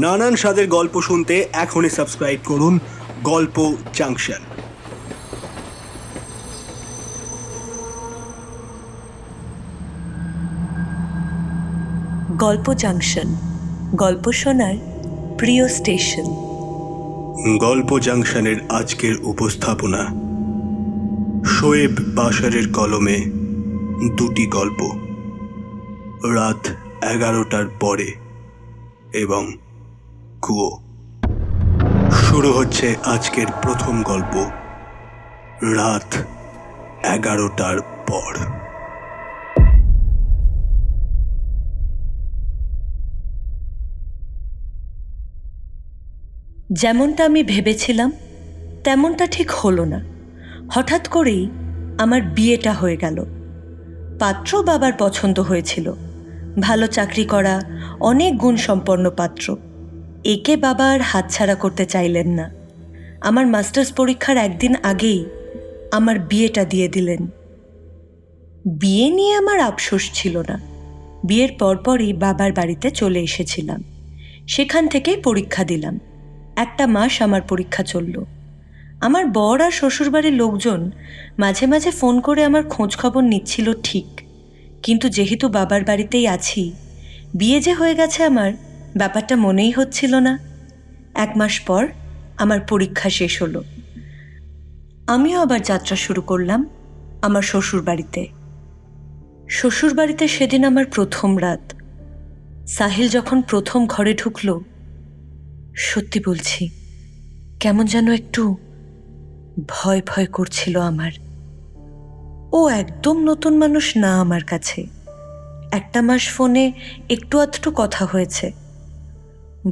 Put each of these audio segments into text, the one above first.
নানান স্বাদের গল্প শুনতে এখনই সাবস্ক্রাইব করুন গল্প জাংশন। গল্প জাংশন, গল্প শোনার প্রিয় স্টেশন। গল্প জাংশনের আজকের উপস্থাপনা শোয়েব বাশারের কলমে দুটি গল্প, রাত 11টার পরে এবং কুয়ো। শুরু হচ্ছে আজকের প্রথম গল্প, রাত 11টার পর। যেমনটা আমি ভেবেছিলাম তেমনটা ঠিক হলো না। হঠাৎ করেই আমার বিয়েটা হয়ে গেল। পাত্র বাবার পছন্দ হয়েছিল, ভালো চাকরি করা, অনেক গুণসম্পন্ন পাত্র। একে বাবা আর হাতছাড়া করতে চাইলেন না। আমার মাস্টার্স পরীক্ষার একদিন আগেই আমার বিয়েটা দিয়ে দিলেন। বিয়ে নিয়ে আমার আফসোস ছিল না। বিয়ের পরপরই বাবার বাড়িতে চলে এসেছিলাম। সেখান থেকেই পরীক্ষা দিলাম। একটা মাস আমার পরীক্ষা চলল। আমার বর আর শ্বশুরবাড়ির লোকজন মাঝে মাঝে ফোন করে আমার খোঁজ খবর নিচ্ছিল ঠিক, কিন্তু যেহেতু বাবার বাড়িতেই আছি, বিয়ে যে হয়ে গেছে আমার ব্যাপারটা মনেই হচ্ছিল না। 1 মাস পর আমার পরীক্ষা শেষ হলো। আমিও আবার যাত্রা শুরু করলাম আমার শ্বশুরবাড়িতে। শ্বশুরবাড়িতে সেদিন আমার প্রথম রাত। সাহিল যখন প্রথম ঘরে ঢুকলো, সত্যি বলছি কেমন যেন একটু ভয় ভয় করছিল আমার। ও একদম নতুন মানুষ না আমার কাছে। 1 মাস ফোনে একটু আধটু কথা হয়েছে।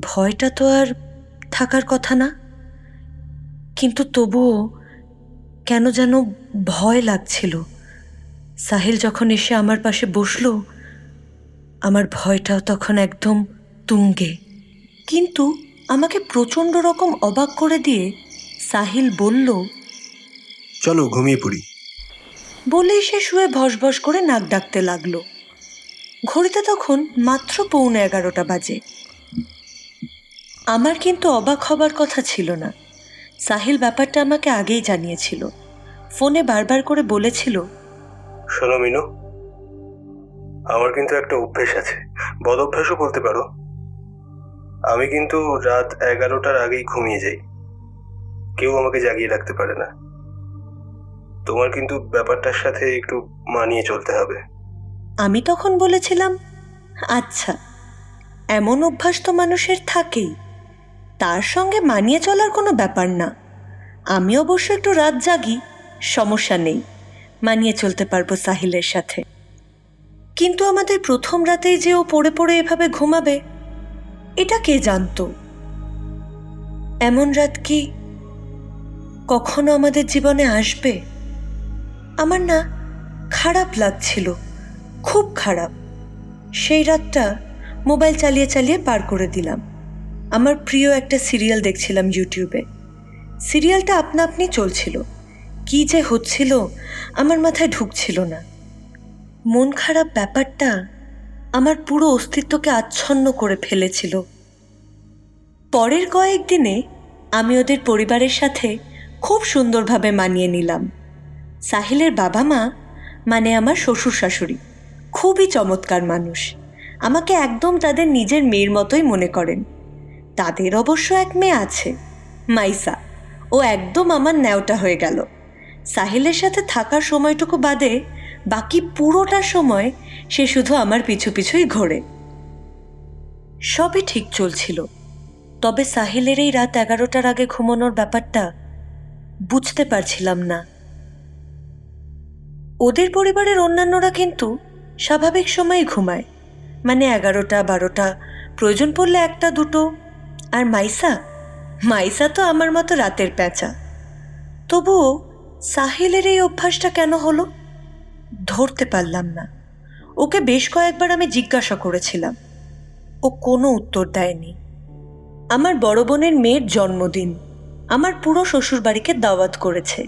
ভয়টা তো আর থাকার কথা না, কিন্তু তবুও কেন যেন ভয় লাগছিল। সাহিল যখন এসে আমার পাশে বসলো, আমার ভয়টাও তখন একদম তুঙ্গে। কিন্তু আমাকে প্রচণ্ড রকম অবাক করে দিয়ে সাহিল বলল, চলো ঘুমিয়ে পড়ি। বলেই সে শুয়ে ভসভস করে নাক ডাকতে লাগলো। ঘড়িতে তখন মাত্র 11:15 বাজে। আমার কিন্তু অবাক হবার কথা ছিল না। সাহিল ব্যাপারটা আমাকে আগেই জানিয়েছিল। ফোনে বারবার করে বলেছিল, শোনো মিনু, আমার কিন্তু একটা অভ্যেস আছে, বদ অভ্যাসও বলতে পারো। আমি কিন্তু রাত 11টার আগেই ঘুমিয়ে যাই। কেউ আমাকে জাগিয়ে রাখতে পারে না। তোমার কিন্তু ব্যাপারটার সাথে একটু মানিয়ে চলতে হবে। আমি তখন বলেছিলাম, আচ্ছা, এমন অভ্যাস তো মানুষের থাকেই, তার সঙ্গে মানিয়ে চলার কোনো ব্যাপার না। আমি অবশ্য একটু রাত জাগি, সমস্যা নেই, মানিয়ে চলতে পারবো সাহিলের সাথে। কিন্তু আমাদের প্রথম রাতেই যে ও পড়ে পড়ে এভাবে ঘুমাবে, এটা কে জানতো? এমন রাত কি কখনো আমাদের জীবনে আসবে? আমার না খারাপ লাগছিল, খুব খারাপ। সেই রাতটা মোবাইল চালিয়ে চালিয়ে পার করে দিলাম। আমার প্রিয় একটা সিরিয়াল দেখছিলাম ইউটিউবে। সিরিয়ালটা আপনা আপনি চলছিল। কি যে হচ্ছিল আমার মাথায় ঢুকছিল না। মন খারাপ ব্যাপারটা আমার পুরো অস্তিত্বকে আচ্ছন্ন করে ফেলেছিল। পরের কয়েকদিনে আমি ওদের পরিবারের সাথে খুব সুন্দরভাবে মানিয়ে নিলাম। সাহিলের বাবা মা, মানে আমার শ্বশুর শাশুড়ি, খুবই চমৎকার মানুষ। আমাকে একদম তাদের নিজের মেয়ের মতোই মনে করেন। তাদের অবশ্য এক মেয়ে আছে, মাইসা। ও একদম আমার ন্যাওটা হয়ে গেল। সাহিলের সাথে থাকার সময়টুকু বাদে বাকি পুরোটা সময় সে শুধু আমার পিছু পিছুই ঘোরে। সবই ঠিক চলছিল, তবে সাহিলের এই রাত 11টার আগে ঘুমানোর ব্যাপারটা বুঝতে পারছিলাম না। ওদের পরিবারের অন্যান্যরা কিন্তু স্বাভাবিক সময়ে ঘুমায়, মানে 11টা 12টা, প্রয়োজন পড়লে 1টা 2টো। আর মাইসা তো আমার মতো রাতের প্যাঁচা। তবুও সাহিলের এই অভ্যাসটা কেন হলো ধরতে পারলাম না। ওকে বেশ কয়েকবার আমি জিজ্ঞাসা করেছিলাম, ও কোনো উত্তর দেয়নি। আমার বড় বোনের মেয়ের জন্মদিন, আমার পুরো শ্বশুরবাড়িকে দাওয়াত করেছে।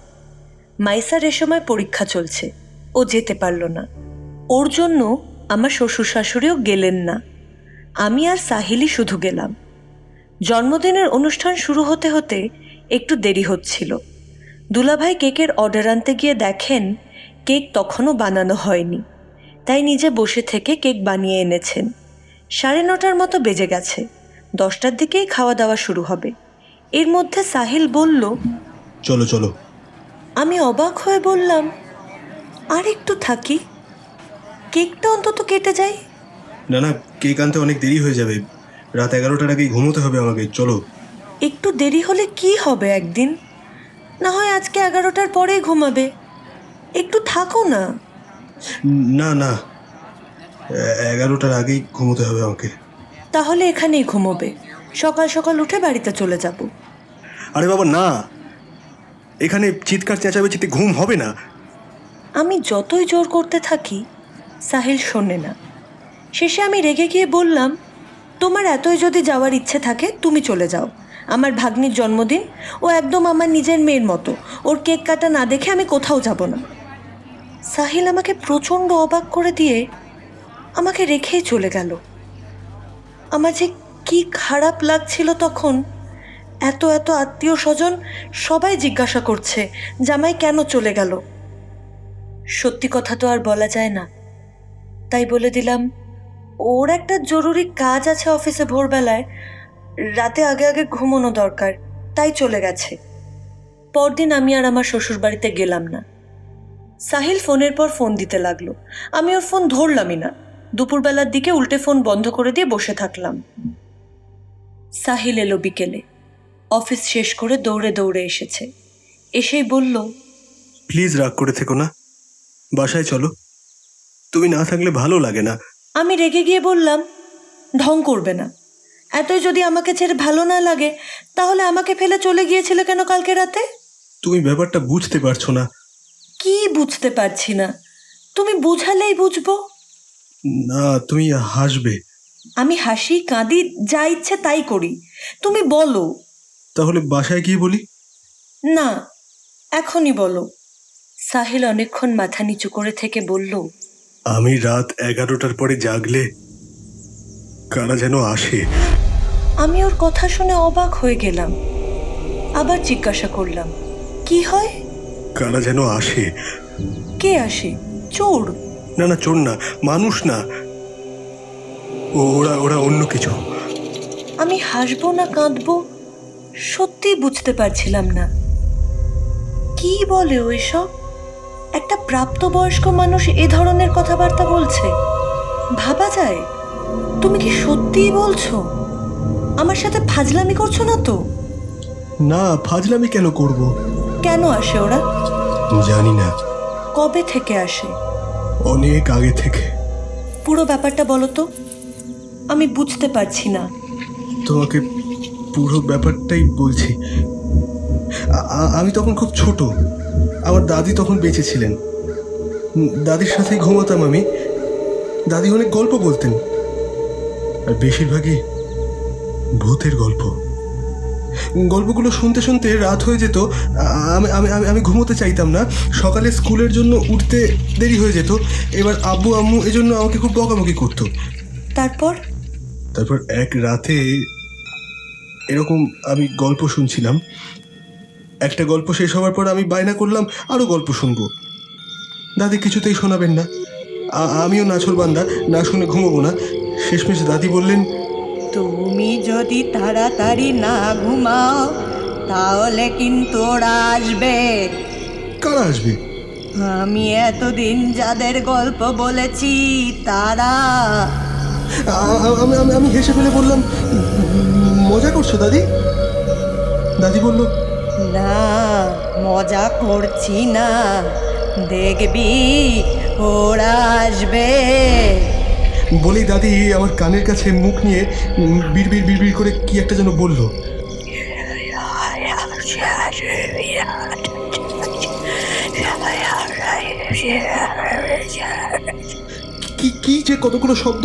মাইসার এ সময় পরীক্ষা চলছে, ও যেতে পারল না। ওর জন্য আমার শ্বশুর শাশুড়িও গেলেন না। আমি আর সাহিলই শুধু গেলাম। জন্মদিনের অনুষ্ঠান শুরু হতে হতে একটু দেরি হচ্ছিল। দুলাভাই কেকের অর্ডার আনতে গিয়ে দেখেন কেক তখনও বানানো হয়নি, তাই নিজে বসে থেকে কেক বানিয়ে এনেছেন। 9:30 মতো বেজে গেছে, 10টার দিকেই খাওয়া দাওয়া শুরু হবে। এর মধ্যে সাহিল বলল, চলো চলো। আমি অবাক হয়ে বললাম, আর একটু থাকি, কেকটা অন্তত কেটে যাই। না না, কেক আনতে অনেক দেরি হয়ে যাবে, রাত 11টার আগেই ঘুমোতে হবে আমাকে, চলো। একটু দেরি হলে কি হবে, একদিন না হয় আজকে 11টার পরেই ঘুমাবে, একটু থাকো না। না না, 11টার আগেই ঘুমোতে হবে আমাকে। তাহলে এখানেই ঘুমোবে, সকাল সকাল উঠে বাড়িতে চলে যাব। আরে বাবা না, এখানে চিৎকার চেঁচামেচিতে ঘুম হবে না। আমি যতই জোর করতে থাকি সাহিল শোনে না। শেষে আমি রেগে গিয়ে বললাম, তোমার এতই যদি যাওয়ার ইচ্ছে থাকে তুমি চলে যাও, আমার ভাগ্নির জন্মদিন, ও একদম আমার নিজের মেয়ের মতো, ওর কেক কাটা না দেখে আমি কোথাও যাব না। সাহিল আমাকে প্রচণ্ড অবাক করে দিয়ে আমাকে রেখেই চলে গেল। আমার যে কি খারাপ লাগছিল তখন। এত এত আত্মীয় স্বজন সবাই জিজ্ঞাসা করছে জামাই কেন চলে গেল। সত্যি কথা তো আর বলা যায় না, তাই বলে দিলাম ওর একটা জরুরি কাজ আছে অফিসে ভোরবেলায়, রাতে আগে আগে ঘুমোনো দরকার, তাই চলে গেছে। পরদিন আমি আর আমার শ্বশুরবাড়িতে গেলাম না। সাহিল ফোনের পর ফোন দিতে লাগলো, আমি ওর ফোন ধরলামই না। দুপুরবেলার দিকে উল্টে ফোন বন্ধ করে দিয়ে বসে থাকলাম। সাহিল এলো বিকেলে, অফিস শেষ করে দৌড়ে দৌড়ে এসেছে। এসেই বলল, প্লিজ রাগ করে থেকো না, বাসায় চলো, তুমি না থাকলে ভালো লাগে না। আমি রেগে গিয়ে বললাম, ঢং করবে না, এতই যদি আমাকে ছেড়ে ভালো না লাগে তাহলে আমাকে ফেলে চলে গিয়েছিলে কেন কালকে রাতে? তুমি ব্যাপারটা বুঝতে পারছো না। কি বুঝতে পারছি না? তুমি বুঝালেই বুঝবো। না, তুমি হাসবে। আমি হাসি কাঁদি যা ইচ্ছে তাই করি, তুমি বলো। তাহলে বাসায় গিয়ে বলি? না, এখনই বলো। সাহিল অনেকক্ষণ মাথা নিচু করে থেকে বলল, আমি রাত 11টার পরে জাগলে কারা যেন আসে। আমি ওর কথা শুনে অবাক হয়ে গেলাম। আবার জিজ্ঞাসা করলাম, কি হয়? কারা যেন আসে। কে আসে? চোর? না না, চোর না, মানুষ না, ওরা ওরা অন্য কিছু। আমি হাসবো না কাঁদবো সত্যি বুঝতে পারছিলাম না। কি বলে ওইসব? একটা প্রাপ্তবয়স্ক মানুষ এ ধরনের কথাবার্তা বলছে, ভাবা যায়? তুমি কি সত্যিই বলছো? আমার সাথে ফাজলামি করছো না তো? না, ফাজলামি কেন করব? কেন আসে ওরা? জানি না। কবে থেকে আসে? অনেক আগে থেকে। পুরো ব্যাপারটা বলো তো, আমি বুঝতে পারছি না। তোমাকে পুরো ব্যাপারটাই বলছি। আমি তখন খুব ছোট, আমার দাদি তখন বেঁচে ছিলেন। দাদির সাথেই ঘুমাতাম আমি। দাদি অনেক গল্প বলতেন, আর বেশিরভাগই ভূতের গল্প। গল্পগুলো শুনতে শুনতে রাত হয়ে যেত। আমি আমি আমি আমি ঘুমোতে চাইতাম না। সকালে স্কুলের জন্য উঠতে দেরি হয়ে যেত। এবার আব্বু আম্মু এজন্য আমাকে খুব বকাবকি করতো। তারপর? তারপর এক রাতে এরকম আমি গল্প শুনছিলাম। একটা গল্প শেষ হওয়ার পর আমি বায়না করলাম আরও গল্প শুনবো। দাদি কিছুতেই শোনাবেন না। আমিও নাছোড়বান্দা, না শুনে ঘুমোবো না। শেষমেশ দাদি বললেন, তুমি যদি তাড়াতাড়ি না ঘুমাও তাহলে কিন্তু ওরা আসবে। কারা আসবে? আমি এতদিন যাদের গল্প বলেছি তারা। আমি হেসে ফেলে বললাম, মজা করছো দাদি? দাদি বলল, না, মজা করছি না, দেখবি ওরা আসবে। বলেই দাদি আমার কানের কাছে মুখ নিয়ে বিড়বিড় বিড়বিড় করে কি একটা যেন বলল। কি কি যে কতগুলো শব্দ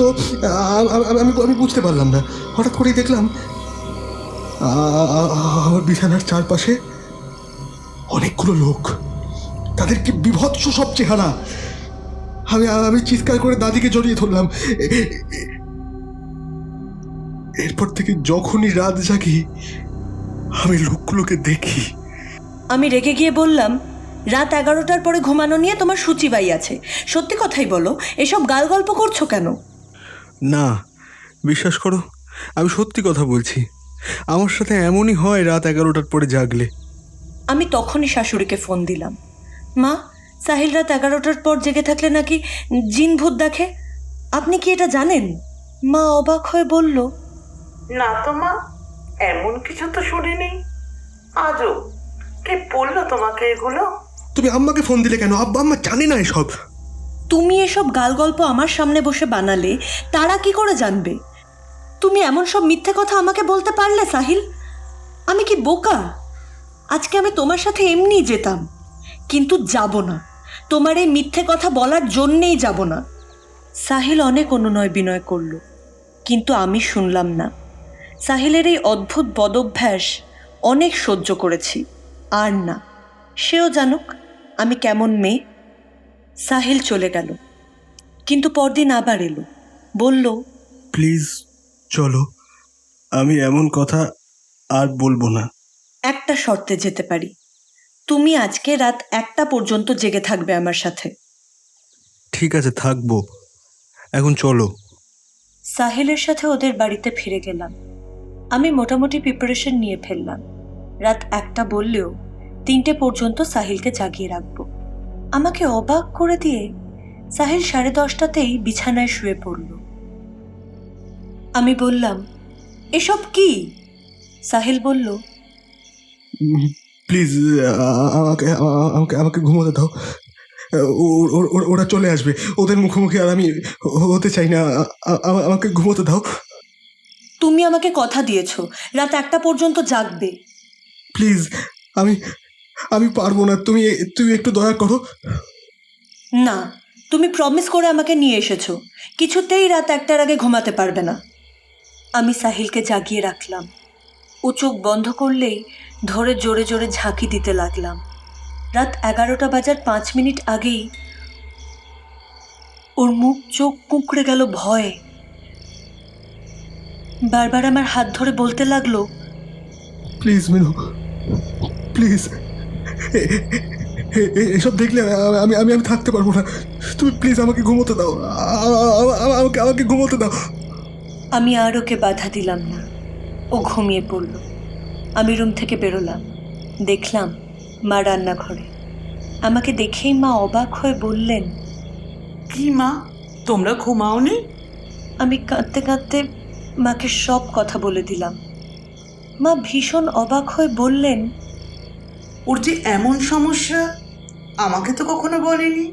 আমি বুঝতে পারলাম না। হঠাৎ করেই দেখলাম আমার বিছানার চারপাশে অনেকগুলো লোক, তাদের কি বিভৎস সব চেহারা। আমি চিৎকার করে দাদিকে জড়িয়ে ধরলাম। এরপর থেকে যখনই রাত জাগি আমি লোকগুলোকে দেখি। আমি রেগে গিয়ে বললাম, রাত 11টার পরে ঘুমানো নিয়ে তোমার সূচিবাই আছে। সত্যি কথাই বলো, এসব গাল গল্প করছো কেন? না, বিশ্বাস করো, আমি সত্যি কথা বলছি। আমার সাথে এমনই হয় রাত 11টার পরে জাগলে। আমি তখনই শাশুড়িকে ফোন দিলাম। মা, সাহিল রাত 11টার পর জেগে থাকলে নাকি জিন ভূত দেখে। আপনি কি এটা জানেন? মা অবাক হয়ে বলল, না তো মা, এমন কিছু তো শুনিনি। আজও কে বললো তোমাকে এগুলো? তুমি আম্মাকে ফোন দিলে কেন? আব্বা আম্মা জানে না এসব। তুমি এসব গাল গল্প আমার সামনে বসে বানালে তারা কি করে জানবে? তুমি এমন সব মিথ্যে কথা আমাকে বলতে পারলে সাহিল? আমি কি বোকা? আজকে আমি তোমার সাথে এমনিই যেতাম, কিন্তু যাব না। তোমার এই মিথ্যে কথা বলার জন্যেই যাব না। সাহিল অনেক অনুনয় বিনয় করল, কিন্তু আমি শুনলাম না। সাহিলের এই অদ্ভুত বদভ্যাস অনেক সহ্য করেছি, আর না, সেও জানুক আমি কেমন মেয়ে। সাহিল চলে গেল, কিন্তু পরদিন আবার এলো। বলল, প্লিজ চলো, আমি এমন কথা আর বলবো না। একটা শর্তে যেতে পারি। তুমি আজকে রাত 1টা পর্যন্ত জেগে থাকবে আমার সাথে। ঠিক আছে, থাকবো। এখন চলো। সাহিলের সাথে ওদের বাড়িতে ফিরে গেলাম। আমি মোটামুটি প্রিপারেশন নিয়ে ফেললাম। রাত 1টা বললেও 3টে পর্যন্ত সাহিলকে জাগিয়ে রাখবো। আমাকে অবাক করে দিয়ে সাহিল 10:30টাতেই বিছানায় শুয়ে পড়ল। আমি বললাম, এসব কি? সাহিল বলল, প্লিজ আমাকে আমাকে আমাকে ঘুমোতে দাও। ওরা চলে আসবে, ওদের মুখোমুখি আর আমি হতে চাই না। আমাকে ঘুমোতে দাও। তুমি আমাকে কথা দিয়েছো রাত 1টা পর্যন্ত জাগবে। প্লিজ, আমি আমি পারবো না। তুমি তুমি একটু দয়া করো। না, তুমি প্রমিস করে আমাকে নিয়ে এসেছো, কিছুতেই রাত 1টার আগে ঘুমাতে পারবে না। আমি সাহিলকে জাগিয়ে রাখলাম। ও চোখ বন্ধ করলেই ধরে জোরে জোরে ঝাঁকি দিতে লাগলাম। রাত 11টা বাজার 5 মিনিট আগেই ওর মুখ চোখ কুঁকড়ে গেল ভয়ে। বারবার আমার হাত ধরে বলতে লাগলো, প্লিজ মিনু, প্লিজ, এসব দেখলে আমি আমি আমি থাকতে পারবো না। তুমি প্লিজ আমাকে ঘুমোতে দাও। আমাকে আমাকে ঘুমোতে দাও। আমি আর ওকে বাধা দিলাম না। ও ঘুমিয়ে পড়ল। আমি রুম থেকে বেরোলাম। দেখলাম মা রান্নাঘরে। আমাকে দেখেই মা অবাক হয়ে বললেন, কি মা, তোমরা ঘুমাওনি? আমি কাঁদতে কাঁদতে মাকে সব কথা বলে দিলাম। মা ভীষণ অবাক হয়ে বললেন, ওর যে এমন সমস্যা আমাকে তো কখনো বলেনি।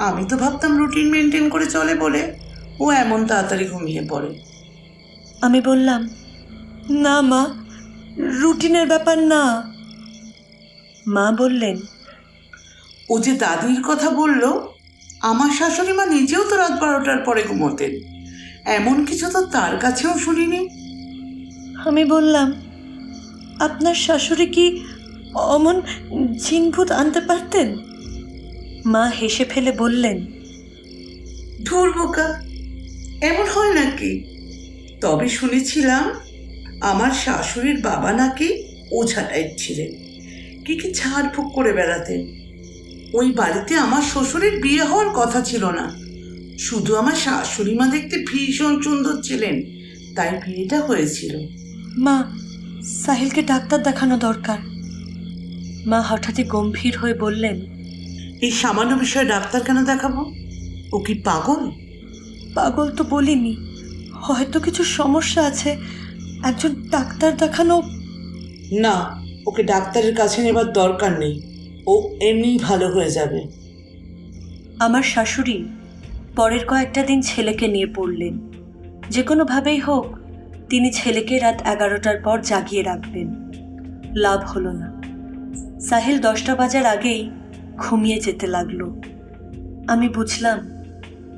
আমি তো ভাবতাম রুটিন মেনটেন করে চলে বলে ও এমন তাড়াতাড়ি ঘুমিয়ে পড়ে। আমি বললাম, না মা, রুটিনের ব্যাপার না। মা বললেন, ও যে দাদির কথা বলল, আমার শাশুড়ি মা নিজেও তো রাত 12টার পরে ঘুমোতেন। এমন কিছু তো তার কাছেও শুনিনি। আমি বললাম, আপনার শাশুড়ি কি অমন জিনভূত আনতে পারতেন? মা হেসে ফেলে বললেন, ধুর বোকা, এমন হয় নাকি? তবে শুনেছিলাম আমার শাশুড়ির বাবা নাকি ওঝা টাইপ ছিলেন, কি কি ঝাড়ফুঁক করে বেড়াতেন। ওই বাড়িতে আমার শ্বশুরের বিয়ে হওয়ার কথা ছিল না, শুধু আমার শাশুড়ি মা দেখতে ভীষণ সুন্দর ছিলেন, তাই বিয়েটা হয়েছিল। মা, সাহিলকে ডাক্তার দেখানো দরকার। মা হঠাৎই গম্ভীর হয়ে বললেন, এই সামান্য বিষয়ে ডাক্তার কেন দেখাবো? ও কি পাগল? পাগল তো বলিনি, হয়তো কিছু সমস্যা আছে। একজন ডাক্তার দেখানো। না, ওকে ডাক্তারের কাছে নেবার দরকার নেই, ও এমনিই ভালো হয়ে যাবে। আমার শাশুড়ি পরের কয়েকটা দিন ছেলেকে নিয়ে পড়লেন। যে কোনোভাবেই হোক তিনি ছেলেকে রাত 11টার পর জাগিয়ে রাখবেন। লাভ হলো না। সাহিল 10টা বাজার আগেই ঘুমিয়ে যেতে লাগলো। আমি বুঝলাম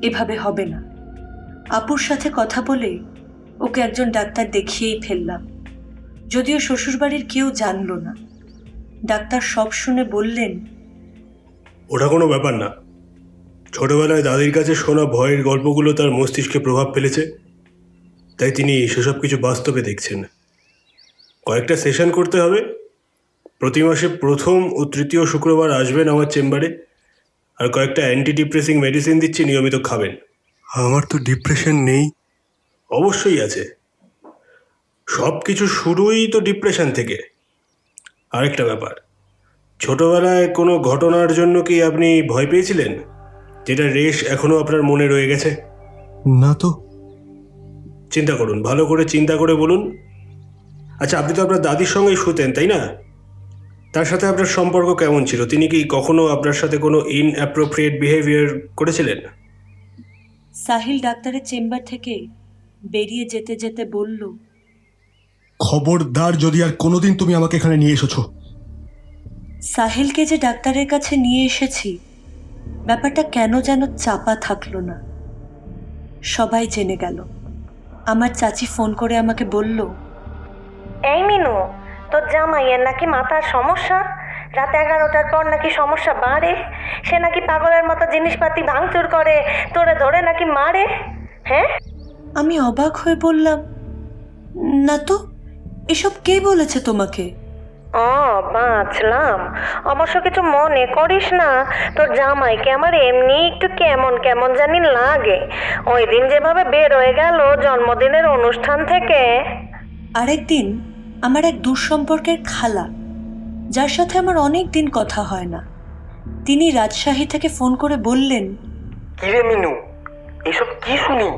এভাবে হবে না। আপুর সাথে কথা বলে ওকে একজন ডাক্তার দেখিয়েই ফেললাম, যদিও শ্বশুরবাড়ির কেউ জানলো না। ডাক্তার সব শুনে বললেন, ওটা কোনো ব্যাপার না। ছোটবেলায় দাদির কাছে শোনা ভয়ের গল্পগুলো তার মস্তিষ্কে প্রভাব ফেলেছে, তাই তিনি সেসব কিছু বাস্তবে দেখছেন। কয়েকটা সেশন করতে হবে। প্রতি মাসে প্রথম ও তৃতীয় শুক্রবার আসবেন আমার চেম্বারে, আর কয়েকটা অ্যান্টি ডিপ্রেসিং মেডিসিন দিচ্ছি, নিয়মিত খাবেন। আমার তো ডিপ্রেশন নেই। অবশ্যই আছে, সব কিছু শুরুই তো ডিপ্রেশন থেকে। আরেকটা ব্যাপার, ছোটবেলায় কোনো ঘটনার জন্য কি আপনি ভয় পেয়েছিলেন, যেটা রেশ এখনো আপনার মনে রয়ে গেছে? না তো। চিন্তা করুন, ভালো করে চিন্তা করে বলুন। আচ্ছা, আপনি তো আপনার দাদির সঙ্গেই শুতেন, তাই না? তার সাথে আপনার সম্পর্ক কেমন ছিল? তিনি কি কখনো আপনার সাথে কোনো ইনঅ্যাপ্রোপ্রিয়েট বিহেভিয়ার করেছিলেন? সাহিল ডাক্তারের চেম্বার থেকে বেরিয়ে যেতে যেতে বলল, খবরদার যদি আর কোনোদিন তুমি আমাকে এখানে নিয়ে এসেছো। সাহিলকে যে ডাক্তারের কাছে নিয়ে এসেছি, ব্যাপারটা কেন যেন চাপা থাকলো না। সবাই জেনে গেল। আমার চাচি ফোন করে আমাকে বলল, এই মিনু, তোর জামাইয়ের নাকি মাথার সমস্যা, রাত 11টার পর নাকি সমস্যা বাড়ে, সে নাকি পাগলের মতো জিনিসপাতি ভাঙচুর করে, তোরে ধরে নাকি মারে। হ্যাঁ? আমি অবাক হয়ে বললাম, না তো, এসব কে বলেছে তোমাকে? ও বাঁচলাম, অবশ্য কিছু মনে করিস না, তোর জামাইকে আমার এমনি একটু কেমন কেমন জানি লাগে। ওই দিন যেভাবে বের হয়ে গেল জন্মদিনের অনুষ্ঠান থেকে। আরেকদিন আমার এক দুঃসম্পর্কের খালা, যার সাথে আমার অনেক দিন কথা হয় না, তিনি রাজশাহী থেকে ফোন করে বললেন, কিরে মিনু, এসব কি শুনি?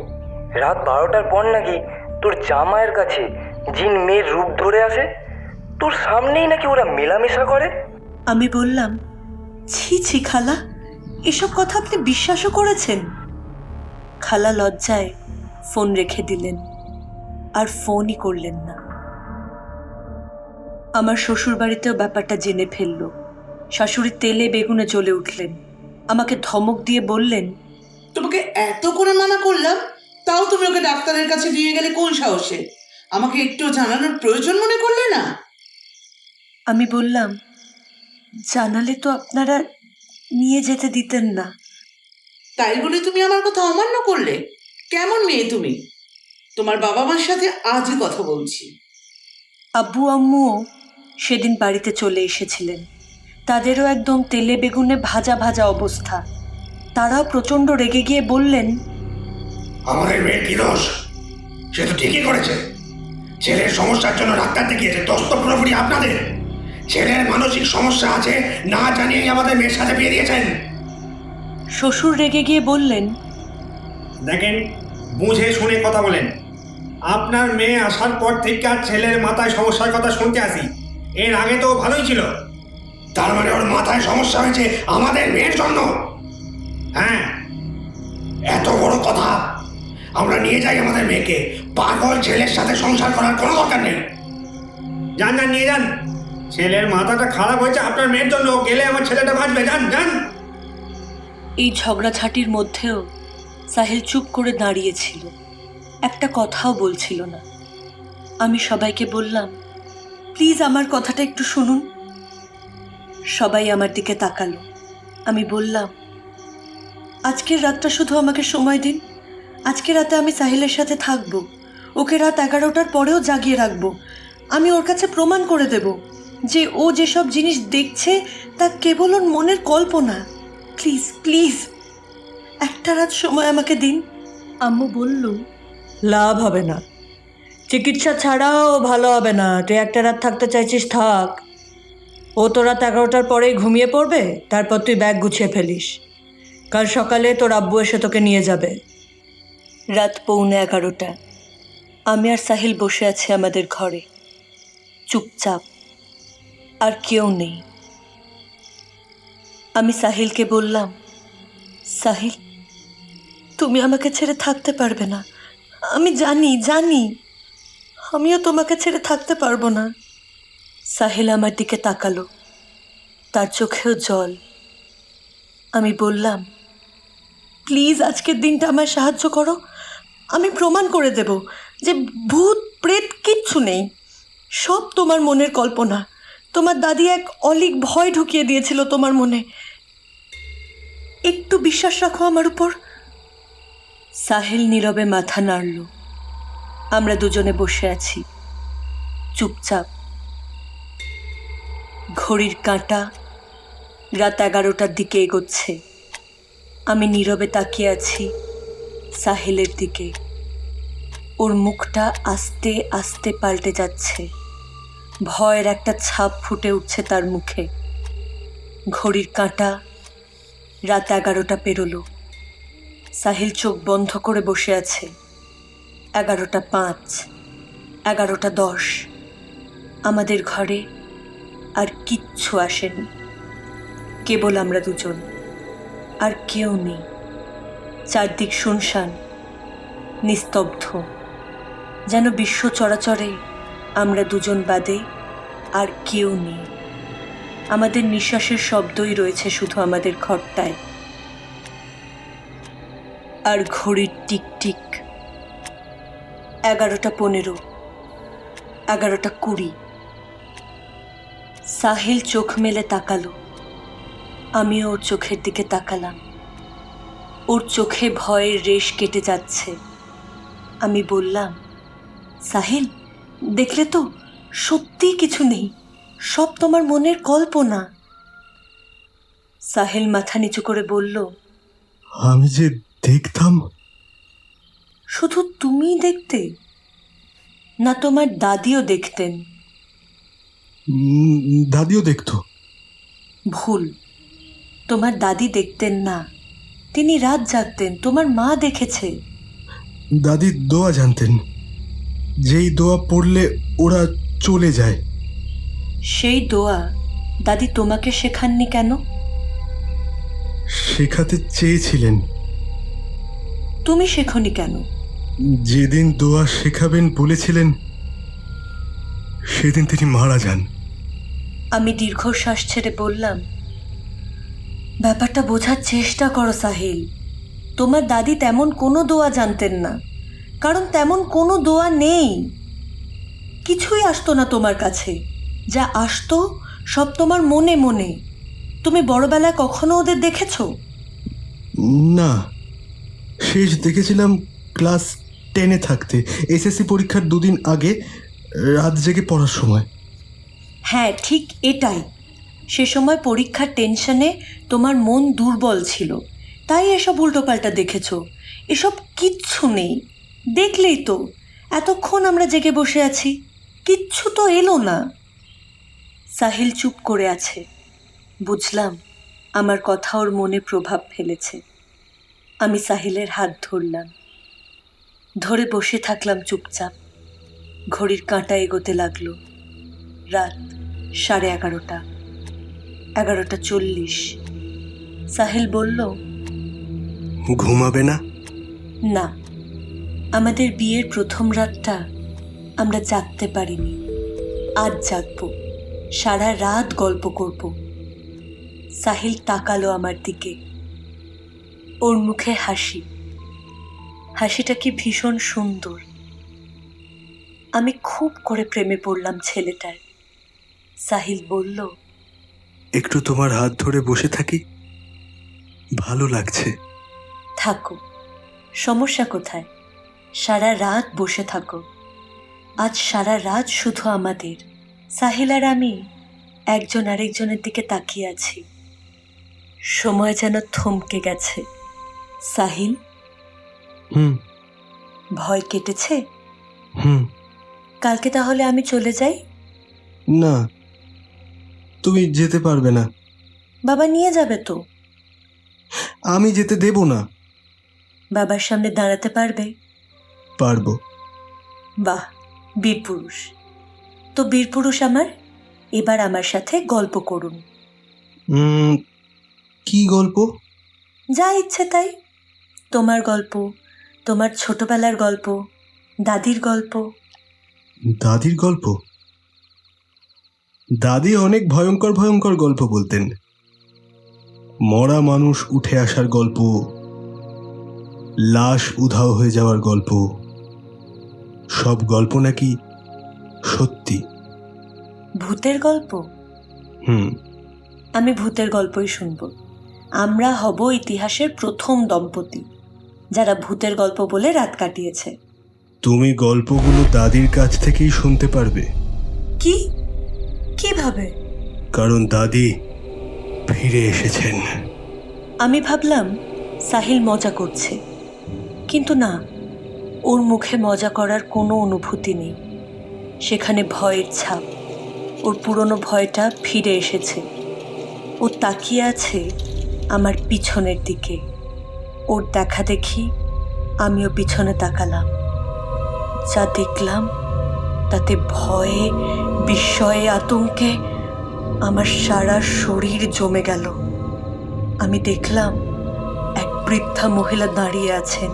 রাত 12টার পর নাকি তোর জামাইয়ের কাছে জিন মেয়ের রূপ ধরে আসে, তোর সামনেই নাকি ওরা মেলামেশা করে। আমি বললাম, ছি ছি খালা, এসব কথা আপনি বিশ্বাসও করেছেন? খালা লজ্জায় ফোন রেখে দিলেন, আর ফোনই করলেন না। আমার শ্বশুর বাড়িতেও ব্যাপারটা জেনে ফেলল। শাশুড়ি তেলে বেগুনে জ্বলে উঠলেন, আমাকে ধমক দিয়ে বললেন, তোমাকে এত করে মানা করলাম, তাও তুমি ওকে ডাক্তারের কাছে নিয়ে গেলে কোন সাহসে? আমাকে একটু জানানোর প্রয়োজন মনে করলে না? আমি বললাম, জানালে তো আপনারা নিয়ে যেতে দিতেন না। তাই বলে তুমি আমার কথা অমান্য করলে? কেমন মেয়ে তুমি? তোমার বাবা মার সাথে আজই কথা বলছি। আব্বু আম্মুও সেদিন বাড়িতে চলে এসেছিলেন। তাদেরও একদম তেলে বেগুনে ভাজা ভাজা অবস্থা। তারাও প্রচণ্ড রেগে গিয়ে বললেন, আমাদের মেয়ের কি দোষ? সে তো ঠিকই করেছে। ছেলের সমস্যার জন্য ডাক্তার দেখিয়েছে, দোষ তো পুরোপুরি আপনাদের। ছেলের মানসিক সমস্যা আছে না জানিয়েই আমাদের মেয়ের সাথে বিয়ে দিয়েছেন। শ্বশুর রেগে গিয়ে বললেন, দেখেন, বুঝে শুনে কথা বলেন। আপনার মেয়ে আসার পর থেকে আর ছেলের মাথায় সমস্যার কথা শুনতে আসি। এর আগে তো ভালোই ছিল। তার মানে ওর মাথায় সমস্যা হয়েছে আমাদের মেয়ের জন্য? হ্যাঁ, এত বড় কথা! আমরা নিয়ে যাই আমাদের মেয়েকে। পাগল ছেলের সাথে সংসার করার কোনো দরকার নেই। যান যান, নিয়ে যান। ছেলের মাথাটা খারাপ হয়েছে আপনার মেয়ের জন্য, গেলে আমার ছেলেটা বাঁচবে। যান যান। এই ঝগড়াঝাটির মধ্যেও সাহিল চুপ করে দাঁড়িয়েছিল, একটা কথাও বলছিল না। আমি সবাইকে বললাম, প্লিজ আমার কথাটা একটু শুনুন। সবাই আমার দিকে তাকালো। আমি বললাম, আজকের রাতটা শুধু আমাকে সময় দিন। আজকে রাতে আমি সাহিলের সাথে থাকবো, ওকে রাত 11টার পরেও জাগিয়ে রাখবো। আমি ওর কাছে প্রমাণ করে দেব যে ও যেসব জিনিস দেখছে তা কেবল ওর মনের কল্পনা। প্লিজ প্লিজ একটা রাত সময় আমাকে দিন। আম্মু বলল, লাভ হবে না, চিকিৎসা ছাড়াও ভালো হবে না। তুই একটা রাত থাকতে চাইছিস, থাক। ও তো রাত 11টার পরেই ঘুমিয়ে পড়বে, তারপর তুই ব্যাগ গুছিয়ে ফেলিস। কাল সকালে তোর আব্বু এসে তোকে নিয়ে যাবে। রাত 11:15। আমি আর সাহিল বসে আছি আমাদের ঘরে, চুপচাপ, আর কেউ নেই। আমি সাহিলকে বললাম, সাহিল, তুমি আমাকে ছেড়ে থাকতে পারবে না। আমি জানি জানি, আমিও তোমাকে ছেড়ে থাকতে পারবো না। সাহিল আমার দিকে তাকালো, তার চোখেও জল। আমি বললাম, প্লিজ আজকের দিনটা আমায় সাহায্য করো। আমি প্রমাণ করে দেব যে ভূত প্রেত কিচ্ছু নেই, সব তোমার মনের কল্পনা। তোমার দাদি এক অলীক ভয় ঢুকিয়ে দিয়েছিল তোমার মনে। একটু বিশ্বাস রাখো আমার উপর। সাহিল নীরবে মাথা নাড়ল। আমরা দুজনে বসে আছি চুপচাপ। ঘড়ির কাঁটা রাত 11টার দিকে এগোচ্ছে। আমি নীরবে তাকিয়ে আছি সাহিলের দিকে। ওর মুখটা আস্তে আস্তে পাল্টে যাচ্ছে। ভয়ের একটা ছাপ ফুটে উঠছে তার মুখে। ঘড়ির কাঁটা রাত 11টা পেরোলো। সাহিল চোখ বন্ধ করে বসে আছে। 11টা 5, 11টা 10। আমাদের ঘরে আর কিচ্ছু আসেনি, কেবল আমরা দুজন, আর কেউ নেই। চারদিক শুনশান, নিস্তব্ধ, যেন বিশ্ব চরাচরে আমরা দুজন বাদে আর কেউ নেই। আমাদের নিঃশ্বাসের শব্দই রয়েছে শুধু আমাদের ঘরটায়। আর ঘড়ির টিকটিক 11টা 15, 11টা 20। সাহিল চোখ মেলে তাকালো। আমিও ওর চোখের দিকে তাকালাম। ওর চোখে ভয়ের রেশ কেটে যাচ্ছে। আমি বললাম, সাহিল, দেখলে তো, সত্যি কিছু নেই, সব তোমার মনের কল্পনা। সাহিল মাথা নিচু করে বলল, আমি যে দেখতাম। শুধু তুমিই দেখতে, না তোমার দাদিও দেখতেন? দাদিও দেখতো। ভুল, তোমার দাদি দেখতেন না, তিনি রাত জাগতেন। তোমার মা দেখেছে। দাদি দোয়া জানতেন, যেই দোয়া পড়লে ওরা চলে যায়। সেই দোয়া দাদি তোমাকে শেখাননি কেন? শেখাতে চেয়েছিলেন। তুমি শেখনি কেন? যেদিন দোয়া শেখাবেন বলেছিলেন সেদিন তিনি মারা যান। আমি দীর্ঘশ্বাস ছেড়ে বললাম, ব্যাপারটা বোঝার চেষ্টা করো সাহিল। তোমার দাদি তেমন কোনো দোয়া জানতেন না, কারণ তেমন কোনো দোয়া নেই। কিছুই আসতো না তোমার কাছে, যা আসতো সব তোমার মনে মনে। তুমি বড়বেলায় কখনো ওদের দেখেছো? না, শেষ দেখেছিলাম ক্লাস 10-এ থাকতে, এসএসসি পরীক্ষার 2 দিন আগে, রাত জেগে পড়ার সময়। হ্যাঁ, ঠিক এটাই। সে সময় পরীক্ষার টেনশনে তোমার মন দুর্বল ছিল, তাই এসব উল্টোপাল্টা দেখেছো। এসব কিচ্ছু নেই, দেখলেই তো এতক্ষণ আমরা জেগে বসে আছি, কিচ্ছু তো এলো না। সাহিল চুপ করে আছে। বুঝলাম আমার কথা ওর মনে প্রভাব ফেলেছে। আমি সাহিলের হাত ধরলাম, ধরে বসে থাকলাম চুপচাপ। ঘড়ির কাঁটা এগোতে লাগলো। রাত 11:30, 11টা 40। সাহিল বলল, ঘুমাবে না? না, আমাদের বিয়ের প্রথম রাতটা আমরা জাগতে পারিনি। আজ জাগবো, সারা রাত গল্প করব। সাহিল তাকালো আমার দিকে। ওর মুখে হাসি, হাসিটা কি ভীষণ সুন্দর। আমি খুব করে প্রেমে পড়লাম ছেলেটার। সাহিল বলল, একটু তোমার হাত ধরে বসে থাকি, ভালো লাগছে। থাকো, সমস্যা কোথায়? সারা রাত বসে থাকো। আজ সারা রাত শুধু আমাদের। সাহিল আর আমি একজন আরেকজনের দিকে তাকিয়ে আছি। সময় যেন থমকে গেছে। সাহিল, হুম ভয় কেটেছে? হুম কালকে তাহলে আমি চলে যাই? না, তুমি যেতে পারবে না। বাবা নিয়ে যাবে তো? আমি যেতে দেব না। বাবার সামনে দাঁড়াতে পারবে? পারবো। বাহ, বীরপুরুষ তো। বীরপুরুষ আমার। এবার আমার সাথে গল্প করুন। কি গল্প? যা ইচ্ছে তাই। তোমার গল্প, তোমার ছোটবেলার গল্প, দাদির গল্প। দাদির গল্প? দাদি অনেক ভয়ঙ্কর ভয়ঙ্কর গল্প বলতেন। মরা মানুষ উঠে আসার গল্প, লাশ উধাও হয়ে যাওয়ার গল্প। সব গল্প নাকি সত্যি। ভূতের গল্প? আমি ভূতের গল্পই শুনব। আমরা হব ইতিহাসের প্রথম দম্পতি যারা ভূতের গল্প বলে রাত কাটিয়েছে। তুমি গল্পগুলো দাদির কাছ থেকেই শুনতে পারবে, কি কিভাবে? কারণ দাদি ফিরে এসেছেন। আমি ভাবলাম সাহিল মজা করছে, কিন্তু না, ওর মুখে মজা করার কোনো অনুভূতি নেই। সেখানে ভয়ের ছাপ। ওর পুরনো ভয়টা ফিরে এসেছে। ও তাকিয়ে আছে আমার পিছনের দিকে। ওর দেখা দেখি আমিও পিছনে তাকালাম। যা দেখলাম তাতে ভয়ে, বিস্ময়ে, আতঙ্কে আমার সারা শরীর জমে গেল। আমি দেখলাম এক বৃদ্ধা মহিলা দাঁড়িয়ে আছেন,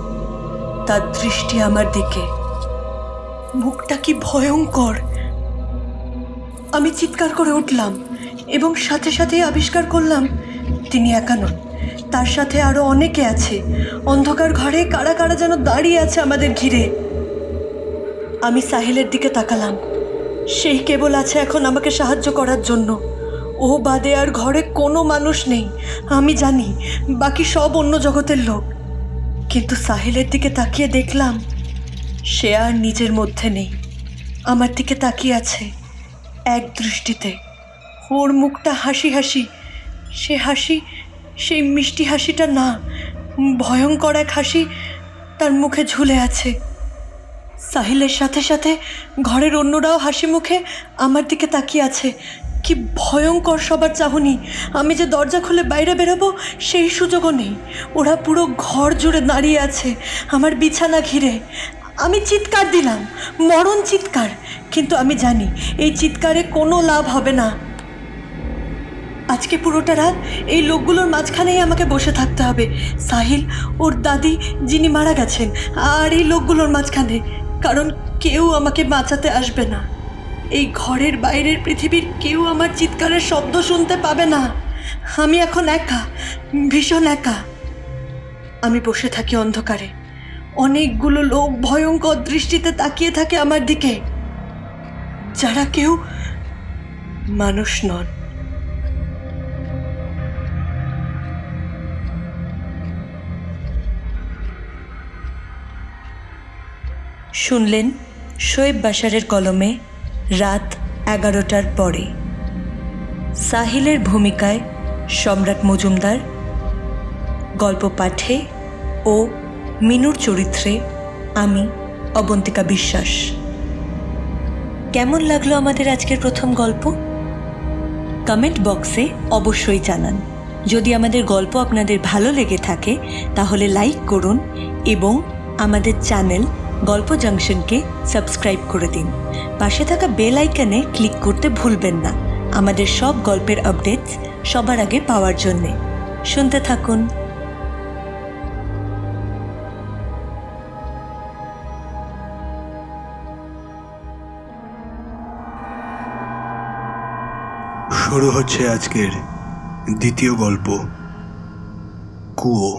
তার দৃষ্টি আমার দিকে। মুখটা কি ভয়ঙ্কর! আমি চিৎকার করে উঠলাম এবং সাথে সাথে আবিষ্কার করলাম তিনি একা নন, তার সাথে আরো অনেকে আছে। অন্ধকার ঘরে কারা কারা যেন দাঁড়িয়ে আছে আমাদের ঘিরে। আমি সাহিলের দিকে তাকালাম। সেই কেবল আছে এখন আমাকে সাহায্য করার জন্য। ও বাদে আর ঘরে কোনো মানুষ নেই। আমি জানি বাকি সব অন্য জগতের লোক, কিন্তু সাহিলের দিকে তাকিয়ে দেখলাম সে আর নিজের মধ্যে নেই। আমার দিকে তাকিয়ে আছে এক দৃষ্টিতে। ওর মুখটা হাসি হাসি। সে হাসি সেই মিষ্টি হাসিটা না, ভয়ঙ্কর এক হাসি তার মুখে ঝুলে আছে। সাহিলের সাথে সাথে ঘরের অন্যরাও হাসি মুখে আমার দিকে তাকিয়ে আছে। কি ভয়ঙ্কর সবার চাহনি! আমি যে দরজা খুলে বাইরে বেরোবো সেই সুযোগও নেই। ওরা পুরো ঘর জুড়ে দাঁড়িয়ে আছে আমার বিছানা ঘিরে। আমি চিৎকার দিলাম, মরণ চিৎকার, কিন্তু আমি জানি এই চিৎকারে কোনো লাভ হবে না। আজকে পুরোটা রাত এই লোকগুলোর মাঝখানেই আমাকে বসে থাকতে হবে। সাহিল, ওর দাদি যিনি মারা গেছেন, আর এই লোকগুলোর মাঝখানে, কারণ কেউ আমাকে বাঁচাতে আসবে না। এই ঘরের বাইরের পৃথিবীর কেউ আমার চিৎকারের শব্দ শুনতে পাবে না। আমি এখন একা, ভীষণ একা। আমি বসে থাকি অন্ধকারে। অনেকগুলো লোক ভয়ঙ্কর দৃষ্টিতে তাকিয়ে থাকে আমার দিকে, যারা কেউ মানুষ নন। শুনলেন শোয়েব বাশারের কলমে রাত 11টার পরে। সাহিলের ভূমিকায় সম্রাট মজুমদার, গল্প পাঠে ও মিনুর চরিত্রে আমি অবন্তিকা বিশ্বাস। কেমন লাগলো আমাদের আজকের প্রথম গল্প? কমেন্ট বক্সে অবশ্যই জানান। যদি আমাদের গল্প আপনাদের ভালো লেগে থাকে তাহলে লাইক করুন এবং আমাদের চ্যানেল গল্প জাংশনকে সাবস্ক্রাইব করে দিন। পাশে থাকা বেল আইকনে ক্লিক করতে ভুলবেন না আমাদের সব গল্পের আপডেটস সবার আগে পাওয়ার জন্যে। শুনতে থাকুন। শুরু হচ্ছে আজকের দ্বিতীয় গল্প, কুয়ো।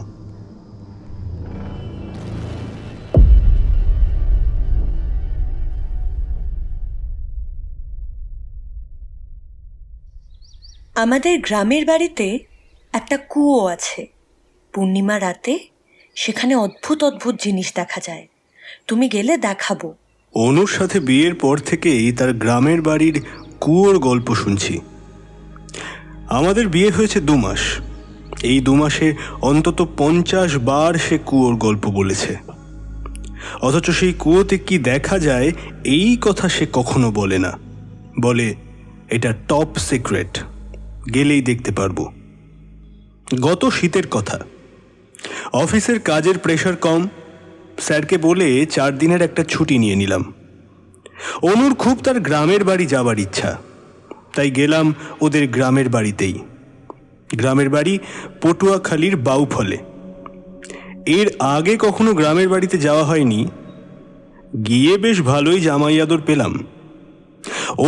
আমাদের গ্রামের বাড়িতে একটা কুয়ো আছে। পূর্ণিমা রাতে সেখানে অদ্ভুত অদ্ভুত জিনিস দেখা যায়। তুমি গেলে দেখাবো। অনুর সাথে বিয়ের পর থেকেই তার গ্রামের বাড়ির কুয়োর গল্প শুনছি। আমাদের বিয়ে হয়েছে 2 মাস। এই 2 মাসে অন্তত 50 বার সে কুয়োর গল্প বলেছে। অথচ সেই কুয়োতে কি দেখা যায় এই কথা সে কখনো বলে না। বলে এটা টপ সিক্রেট, গেলেই দেখতে পারবো। গত শীতের কথা। অফিসের কাজের প্রেশার কম, স্যারকে বলে 4 দিনের একটা ছুটি নিয়ে নিলাম। অনুর খুব তার গ্রামের বাড়ি যাবার ইচ্ছা, তাই গেলাম ওদের গ্রামের বাড়িতেই। গ্রামের বাড়ি পটুয়াখালীর বাউফলে। এর আগে কখনো গ্রামের বাড়িতে যাওয়া হয়নি। গিয়ে বেশ ভালোই জামাই আদর পেলাম।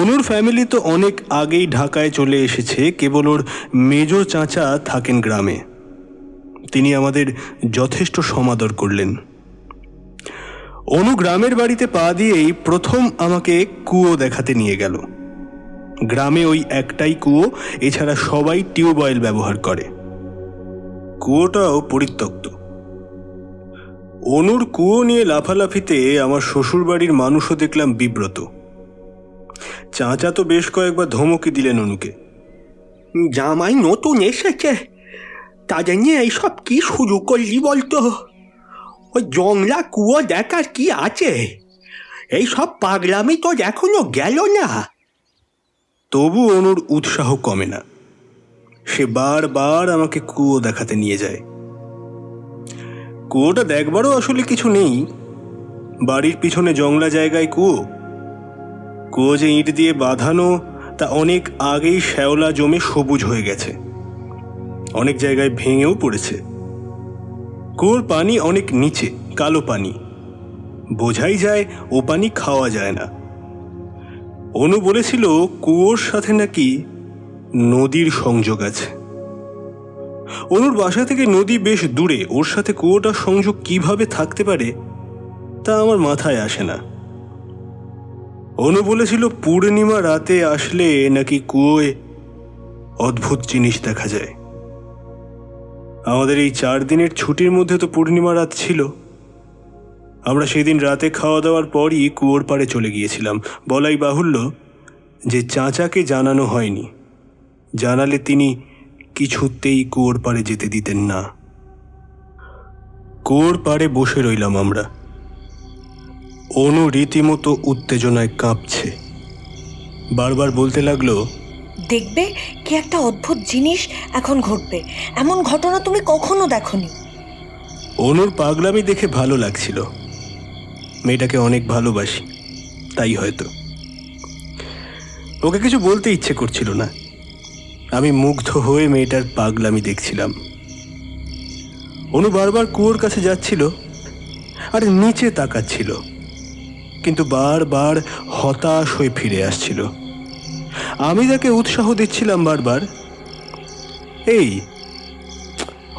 অনুর ফ্যামিলি তো অনেক আগেই ঢাকায় চলে এসেছে, কেবল ওর মেজো চাচা থাকেন গ্রামে। তিনি আমাদের যথেষ্ট সমাদর করলেন। অনু গ্রামের বাড়িতে পা দিয়েই প্রথম আমাকে কুয়ো দেখাতে নিয়ে গেল। গ্রামে ওই একটাই কুয়ো, এছাড়া সবাই টিউবওয়েল ব্যবহার করে। কুয়োটাও পরিত্যক্ত। অনুর কুয়ো নিয়ে লাফালাফিতে আমার শ্বশুরবাড়ির মানুষও দেখলাম বিব্রত। চাচা তো বেশ কয়েকবার ধমকি দিলেন অনুকে। জামাই নতুন এসেছে, তাদের নিয়ে এইসব কি শুরু করলি বলতো? ওই জংলা কুয়ো দেখার কি আছে? এইসব পাগলামি তো এখনো গেল না। তবু অনুর উৎসাহ কমে না, সে বারবার আমাকে কুয়ো দেখাতে নিয়ে যায়। কুয়োটা দেখবারও আসলে কিছু নেই, বাড়ির পিছনে জংলা জায়গায় কুয়ো। কুয়ো যে ইট দিয়ে বাঁধানো তা অনেক আগেই শ্যাওলা জমে সবুজ হয়ে গেছে, অনেক জায়গায় ভেঙেও পড়েছে। কুয়োর পানি অনেক নিচে, কালো পানি, বোঝাই যায় ও পানি খাওয়া যায় না। অনু বলেছিল কুয়োর সাথে নাকি নদীর সংযোগ আছে। অনুর বাসা থেকে নদী বেশ দূরে, ওর সাথে কুয়োটার সংযোগ কিভাবে থাকতে পারে তা আমার মাথায় আসে না। অনু বলেছিল পূর্ণিমা রাতে আসলে নাকি কুয়োয় অদ্ভুত জিনিস দেখা যায়। আমাদের এই 4 দিনের ছুটির মধ্যে তো পূর্ণিমা রাত ছিল। আমরা সেদিন রাতে খাওয়া দাওয়ার পরই কুয়োর পাড়ে চলে গিয়েছিলাম। বলাই বাহুল্য যে চাচাকে জানানো হয়নি, জানালে তিনি কিছুতেই কুয়োর পাড়ে যেতে দিতেন না। কুয়োর পাড়ে বসে রইলাম আমরা। অনু রীতিমতো উত্তেজনায় কাঁপছে, বারবার বলতে লাগলো, দেখবে কি একটা অদ্ভুত জিনিস এখন ঘটবে, এমন ঘটনা তুমি কখনো দেখোনি। অনুর পাগলামি দেখে ভালো লাগছিল, মেয়েটাকে অনেক ভালোবাসি তাই হয়তো। ওকে কিছু বলতে ইচ্ছে করছিল না, আমি মুগ্ধ হয়ে মেয়েটার পাগলামি দেখছিলাম। অনু বারবার কুয়োর কাছে যাচ্ছিল আর নিচে তাকাচ্ছিল, কিন্তু বারবার হতাশ হয়ে ফিরে আসছিল। আমি তাকে উৎসাহ দিচ্ছিলাম বারবার, এই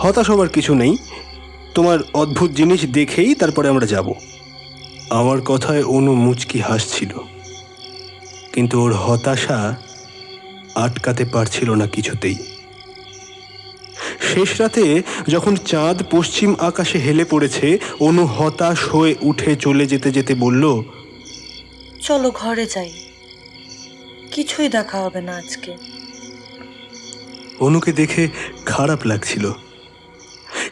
হতাশ হবার কিছু নেই, তোমার অদ্ভুত জিনিস দেখেই তারপরে আমরা যাব। আমার কথায় অনু মুচকি হাসছিল, কিন্তু ওর হতাশা আটকাতে পারছিল না কিছুতেই। শেষ রাতে যখন চাঁদ পশ্চিম আকাশে হেলে পড়েছে, অনু হতাশ হয়ে উঠে চলে যেতে যেতে বলল, চলো ঘরে যাই, কিছুই দেখা হবে না আজকে। অনুকে দেখে খারাপ লাগছিল,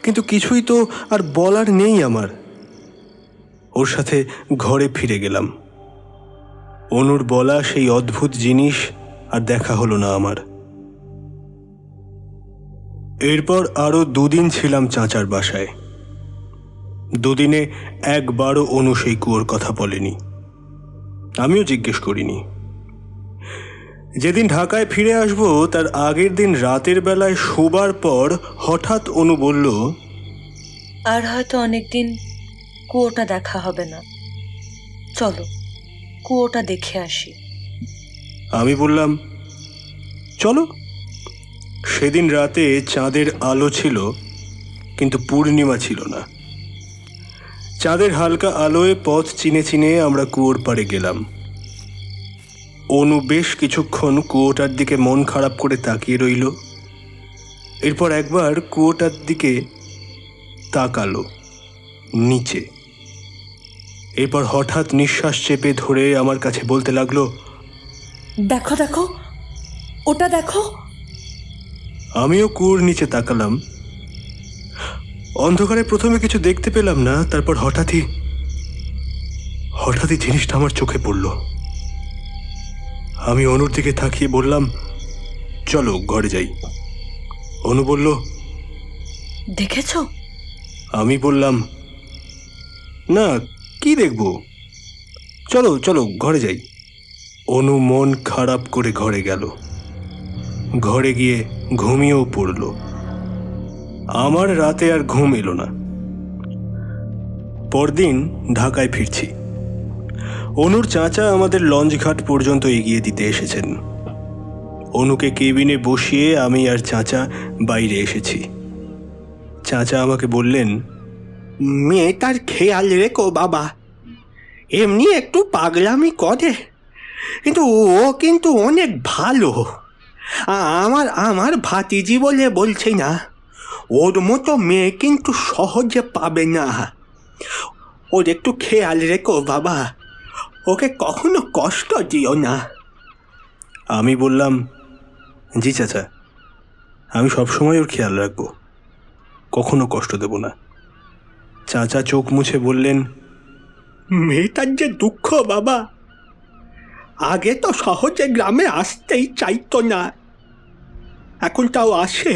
কিন্তু কিছুই তো আর বলার নেই আমার। ওর সাথে ঘরে ফিরে গেলাম। অনুর বলা সেই অদ্ভুত জিনিস আর দেখা হলো না আমার। এরপর আরো 2 দিন ছিলাম চাচার বাসায়। 2 দিনে একবারও অনু সেই কুয়োর কথা বলেনি, আমিও জিজ্ঞেস করিনি। যেদিন ঢাকায় ফিরে আসবো তার আগের দিন রাতের বেলায় শোবার পর হঠাৎ অনু বলল, আর হয়তো অনেকদিন কুয়োটা দেখা হবে না, চলো কুয়োটা দেখে আসি। আমি বললাম, চলো। সেদিন রাতে চাঁদের আলো ছিল, কিন্তু পূর্ণিমা ছিল না। চাঁদের হালকা আলোয় পথ চিনে চিনে আমরা কুয়োর পাড়ে গেলাম। অনু বেশ কিছুক্ষণ কুয়োটার দিকে মন খারাপ করে তাকিয়ে রইল, এরপর একবার কুয়োটার দিকে তাকালো নিচে। এরপর হঠাৎ নিঃশ্বাস চেপে ধরে আমার কাছে বলতে লাগলো, দেখো দেখো, ওটা দেখো। আমিও কুয়োর নিচে তাকালাম। অন্ধকারে প্রথমে কিছু দেখতে পেলাম না, তারপর হঠাৎই জিনিসটা আমার চোখে পড়ল। আমি অনুর দিকে তাকিয়ে বললাম, চলো ঘরে যাই। অনু বলল, দেখেছো? আমি বললাম, না, কি দেখব, চলো চলো ঘরে যাই। অনু মন খারাপ করে ঘরে গেল। ঘরে গিয়ে ঘুমিয়েও পড়ল। আমার রাতে আর ঘুম এলো না। পরদিন ঢাকায় ফিরছি। অনুর চাচা আমাদের লঞ্চঘাট পর্যন্ত এগিয়ে দিতে এসেছেন। অনুকে কেবিনে বসিয়ে আমি আর চাচা বাইরে এসেছি। চাচা আমাকে বললেন, মেয়েটার খেয়াল রেখো বাবা, এমনি একটু পাগলামি করে, কিন্তু ও কিন্তু অনেক ভালো। আমার ভাতিজি বলে বলছে না, ওর মতো মেয়ে কিন্তু সহজে পাবে না। ওর একটু খেয়াল রেখো বাবা, ওকে কখনো কষ্ট দিও না। আমি বললাম, জি চাচা, আমি সবসময় ওর খেয়াল রাখবো, কখনো কষ্ট দেব না। চাচা চোখ মুছে বললেন, মেয়েটার যে দুঃখ বাবা, আগে তো সহজে গ্রামে আসতেই চাইতো না, এখন তাও আসে।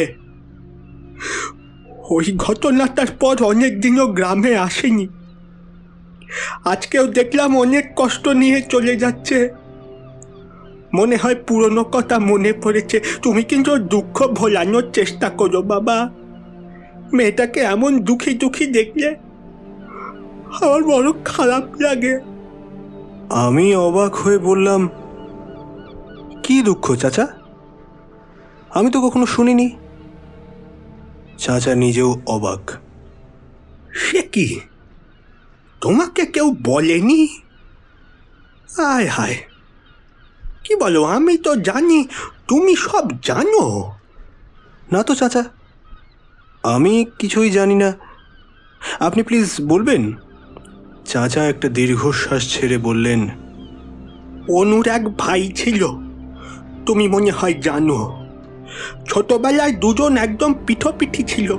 ওই ঘটনাটার পর অনেক দিনও গ্রামে আসেনি। আজকেও দেখলাম অনেক কষ্ট নিয়ে চলে যাচ্ছে। মনে হয় পুরনো কথা মনে পড়েছে। তুমি কিন্তু ওর দুঃখ ভোলানোর চেষ্টা করো বাবা। মেয়েটাকে এমন দুঃখী দুঃখী দেখলে আমার বড় খারাপ লাগে। আমি অবাক হয়ে বললাম, কি দুঃখ চাচা? আমি তো কখনো শুনিনি। চাচা নিজেও অবাক। সে কি, তোমাকে কেউ বলেনি? হায় হায়, কি বলো? আমি তো জানি তুমি সব জানো। না তো চাচা, আমি কিছুই জানি না। আপনি প্লিজ বলবেন। চাচা একটা দীর্ঘশ্বাস ছেড়ে বললেন, অনুর এক ভাই ছিল, তুমি মনে হয় জানো। ছোটবেলায় দুজন একদম পিঠোপিঠি ছিল।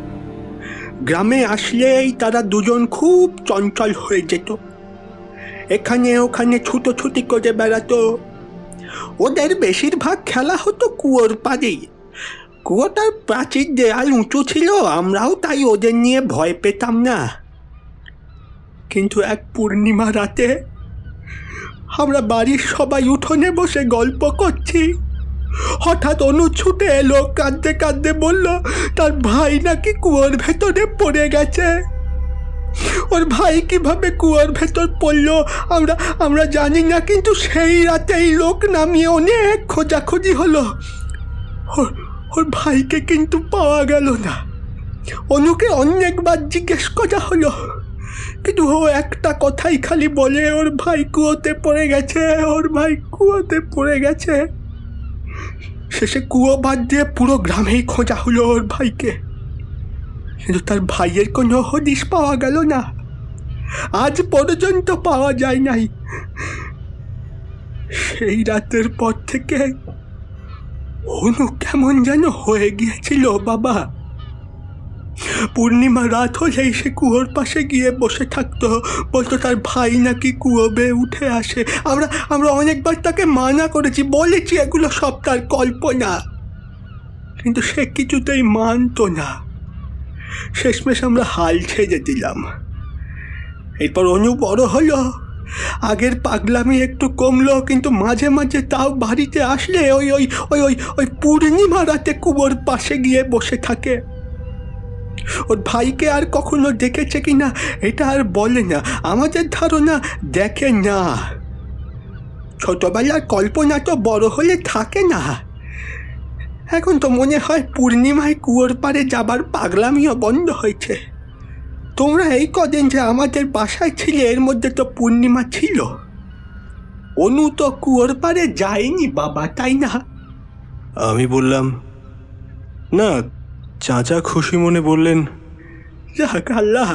গ্রামে আসলেই তারা দুজন খুব চঞ্চল হয়ে যেত, এখানে ওখানে ছুটোছুটি করে বেড়াতো। ওদের বেশিরভাগ খেলা হতো কুয়োর পাড়েই। কুয়োটার প্রাচীর দেয়াল উঁচু ছিল, আমরাও তাই ওদের নিয়ে ভয় পেতাম না। কিন্তু এক পূর্ণিমা রাতে আমরা বাড়ির সবাই উঠোনে বসে গল্প করছি, হঠাৎ অনু ছুটে এলো, কাঁদতে কাঁদতে বলল তার ভাই নাকি কুয়োর ভেতরে পড়ে গেছে। ওর ভাই কিভাবে কুয়োর ভেতর পড়লো আমরা জানি না, কিন্তু সেই রাতেই লোক নামিয়ে অনেক খোঁজাখুঁজি হলো। ওর ভাইকে কিন্তু পাওয়া গেল না। অনুকে অনেকবার জিজ্ঞেস করা হলো, কিন্তু ও একটা কথাই খালি বলে, ওর ভাই কুয়োতে পড়ে গেছে, ওর ভাই কুয়োতে পড়ে গেছে। শেষে কুয়ো বাদ দিয়ে পুরো গ্রামেই খোঁজা হলো ওর ভাইকে, কিন্তু তার ভাইয়ের কোনো হদিশ পাওয়া গেল না। আজ পর্যন্ত পাওয়া যায় নাই। সেই রাতের পর থেকে অনু কেমন যেন হয়ে গিয়েছিল বাবা। পূর্ণিমা রাত হলেই সে কুয়োর পাশে গিয়ে বসে থাকতো, বলতো তার ভাই নাকি কুয়ো বেয়ে উঠে আসে। আমরা অনেকবার তাকে মানা করেছি, বলেছি এগুলো সব তার কল্পনা, কিন্তু সে কিছুতেই মানতো না। শেষমেশ আমরা হাল ছেড়ে দিলাম। এরপর অনু বড় হলো, আগের পাগলামি একটু কমলো, কিন্তু মাঝে মাঝে তাও বাড়িতে আসলে ওই ওই ওই ওই ওই পূর্ণিমা রাতে কুয়োর পাশে গিয়ে বসে থাকে। ওর ভাইকে আর কখনো দেখেছে কিনা এটা আর বলে না। আমাদের ধারণা দেখে না। ছোটবেলার কল্পনা তো বড় হলে থাকে না। এখন তো মনে হয় পূর্ণিমায় কুয়োর পাড়ে যাবার পাগলামিও বন্ধ হয়েছে। তোমরা এই কদিন যে আমাদের বাসায় ছিলে, এর মধ্যে তো পূর্ণিমা ছিল। অনু তো কুয়োর পাড়ে যায়নি বাবা, তাই না? আমি বললাম, না। চাচা খুশি মনে বললেন, যাক আল্লাহ,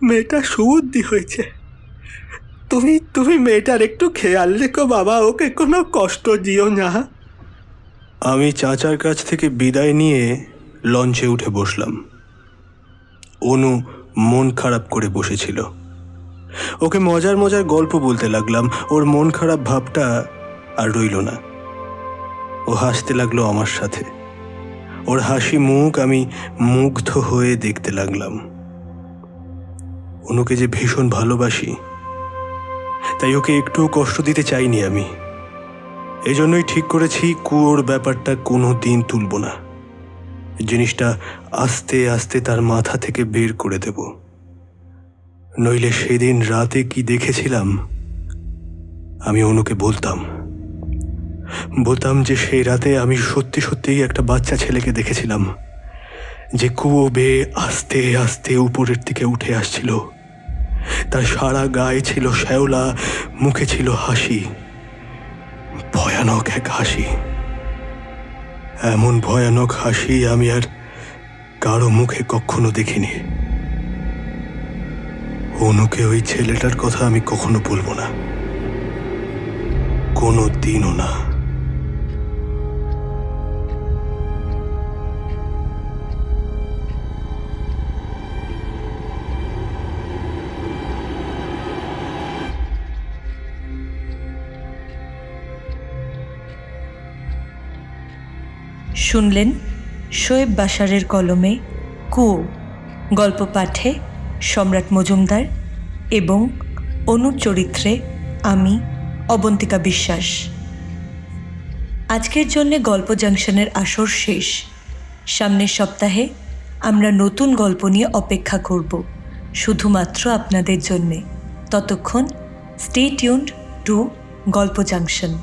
মেয়েটা সুবুদ্ধি হয়েছে। তুমি মেয়েটার একটু খেয়াল রেখো বাবা, ওকে কোনো কষ্ট দিও না। আমি চাচার কাছ থেকে বিদায় নিয়ে লঞ্চে উঠে বসলাম। অনু মন খারাপ করে বসেছিল। ওকে মজার মজার গল্প বলতে লাগলাম। ওর মন খারাপ ভাবটা আর রইল না। ও হাসতে লাগলো আমার সাথে। ওর হাসি মুখ আমি মুগ্ধ হয়ে দেখতে লাগলাম। অনুকে যে ভীষণ ভালোবাসি, তাই ওকে একটু কষ্ট দিতে চাইনি আমি। এই জন্যই ঠিক করেছি কুয়োর ব্যাপারটা কোনো দিন তুলব না। জিনিসটা আস্তে আস্তে তার মাথা থেকে বের করে দেব। নইলে সেদিন রাতে কি দেখেছিলাম আমি অনুকে বলতাম যে সেই রাতে আমি সত্যি সত্যিই একটা বাচ্চা ছেলেকে দেখেছিলাম, যে কুয়ো বেয়ে আস্তে আস্তে উপরের দিকে উঠে আসছিল। তার সারা গায়ে ছিল শ্যাওলা, মুখে ছিল হাসি, ভয়ানক এক হাসি। এমন ভয়ানক হাসি আমি আর কারো মুখে কখনো দেখিনি। অনুকে ওই ছেলেটার কথা আমি কখনো বলবো না, কোনো দিনও না। শুনলেন শোয়েব বাশারের কলমে কুয়ো, গল্প পাঠে সম্রাট মজুমদার এবং অনুর চরিত্রে আমি অবন্তিকা বিশ্বাস। আজকের জন্যে গল্প জাংশনের আসর শেষ। সামনের সপ্তাহে আমরা নতুন গল্প নিয়ে অপেক্ষা করব, শুধুমাত্র আপনাদের জন্যে। ততক্ষণ স্টে টিউনড টু গল্প জাংশন।